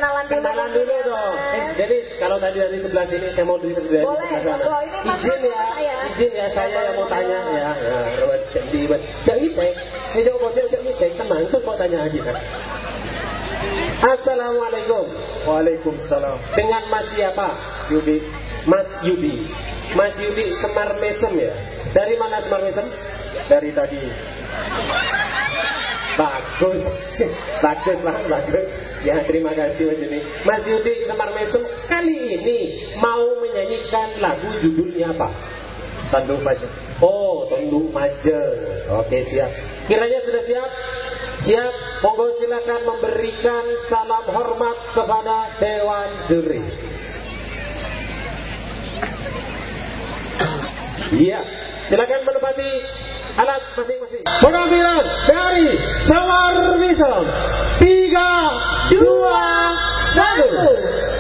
kenalan dulu. Kenalan dulu dong. Jadi kalau tadi dari sebelah sini saya mau dari sebelah Boleh, sana. monggo. Ini Mas Izin ya saya yang mau tanya ya. Rawat jadi jangan mitek. Ini kok dia jangan mitek teman. So kok tanya aja kan. Assalamualaikum. Waalaikumsalam. Dengan Mas siapa? Yudi. Mas Yudi. Mas Yudi Semar Mesem ya. Dari mana Semar Mesem? Dari tadi. Bagus, bagus. Ya terima kasih Mas Yudi. Mas Yudi Semar Mesem kali ini mau menyanyikan lagu judulnya apa? Tanduk Majeng. Oh, Tanduk Majeng. Oke siap. Kiranya sudah siap? Siap. Monggo silakan memberikan salam hormat kepada Dewan Juri. Iya, silakan menempati alat masing-masing. Pengambilan dari Semar Mesem. 3, 2, 1.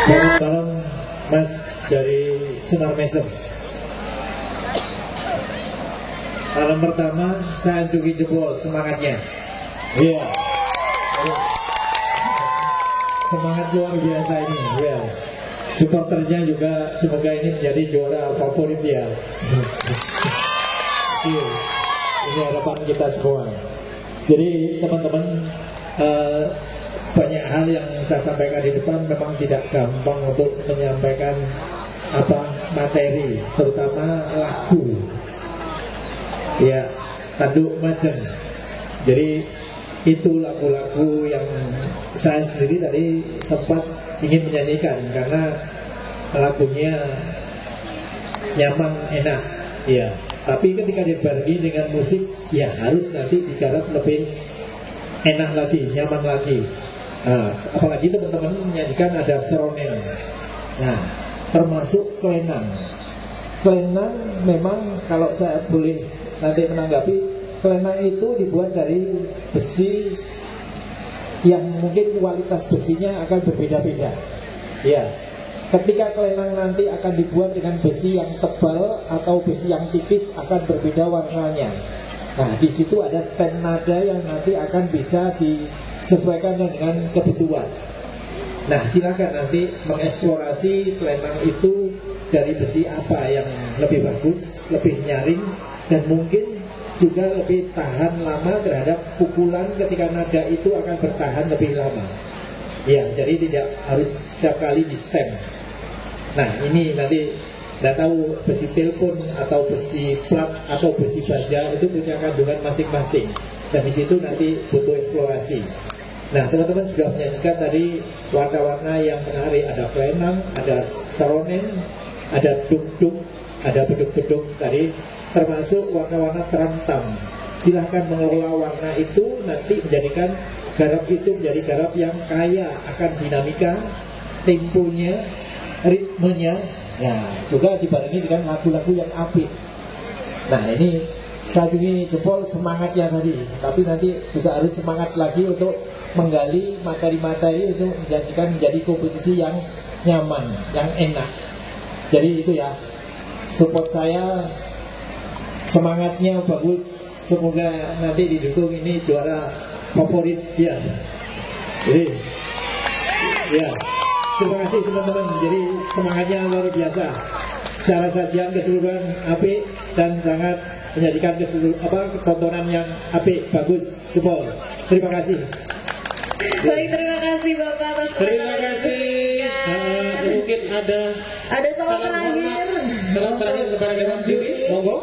Selamat malam Mas dari Sunar Mesem. Malam pertama saya anjuki jempol semangatnya. Iya. Semangat luar biasa ini. Iya. Supporternya juga semoga ini menjadi juara favorit ya. Iya. Ini harapan kita semua. Jadi teman-teman, banyak hal yang saya sampaikan di depan memang tidak gampang untuk menyampaikan materi, terutama lagu. Ya, Tanduk Majeng. Jadi itu lagu-lagu yang saya sendiri tadi sempat ingin menyanyikan karena lagunya nyaman, enak. Ya, tapi ketika dibarengi dengan musik, ya harus nanti digarap lebih enak lagi, nyaman lagi. Nah, apalagi teman-teman menyanyikan ada seronen. Nah, termasuk kelenang. Kelenang memang kalau saya boleh nanti menanggapi, kelenang itu dibuat dari besi yang mungkin kualitas besinya akan berbeda-beda. Ya, ketika kelenang nanti akan dibuat dengan besi yang tebal atau besi yang tipis akan berbeda warnanya. Nah, di situ ada stand nada yang nanti akan bisa disesuaikan dengan kebutuhan. Nah, silakan nanti mengeksplorasi kelenang itu dari besi apa yang lebih bagus, lebih nyaring, dan mungkin juga lebih tahan lama terhadap pukulan ketika nada itu akan bertahan lebih lama. Ya, jadi tidak harus setiap kali di stem. Nah, ini nanti tidak tahu besi telepon atau besi plat atau besi baja itu punya kandungan masing-masing, dan di situ nanti butuh eksplorasi. Nah, teman-teman sudah menyajikan tadi warna-warna yang menarik, ada kelenang, ada saronen, ada duk-duk, ada beduk-beduk tadi, termasuk warna-warna terantam. Silahkan mengelola warna itu nanti menjadikan garap itu menjadi garap yang kaya akan dinamika, temponya, ritmenya. Nah, juga dibarengi dengan lagu-lagu yang apik. Nah, ini cacungi jempol semangatnya tadi, tapi nanti juga harus semangat lagi untuk menggali materi-materi untuk menjadi komposisi yang nyaman, yang enak. Jadi itu ya, support saya, semangatnya bagus, semoga nanti didukung, ini juara favorit ya. Jadi ya, terima kasih teman-teman. Jadi semangatnya luar biasa. Secara sajian keseluruhan apik dan sangat menjadikan tontonan yang apik, bagus, jempol. Terima kasih. Baik, terima kasih Bapak atas Terima kasih. Mungkin ada salam terakhir. Salam terakhir kepada dewan juri. Monggo.